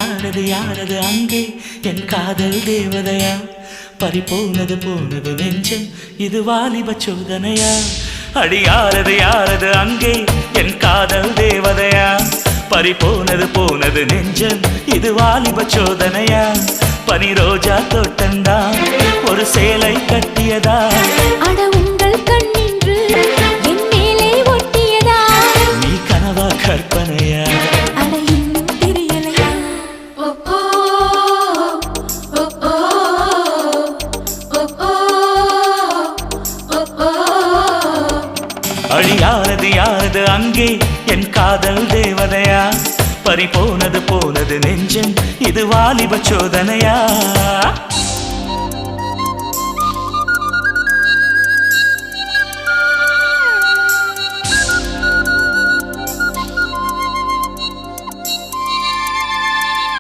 யாரது யாரது அங்கே என் காதல் தேவதையா பறிபோனது போனது நெஞ்சம் இது வாலிப சோதனையா அடி யாரது யாரது அங்கே என் காதல் தேவதையா பறிபோனது போனது நெஞ்சம் இது வாலிப சோதனையா பனி ரோஜா தோட்டந்தா ஒரு சேலை கட்டியதா அட உங்கள் கண்ணின்று என் மேலே ஒட்டியதா நீ கனவா கற்பனையா அட இன்னும் தெரியலையா அடி யாரது யாரது அங்கே என் காதல் தேவதையா பறிபோனது போனது நெஞ்சம் இது வாலிப சோதனையா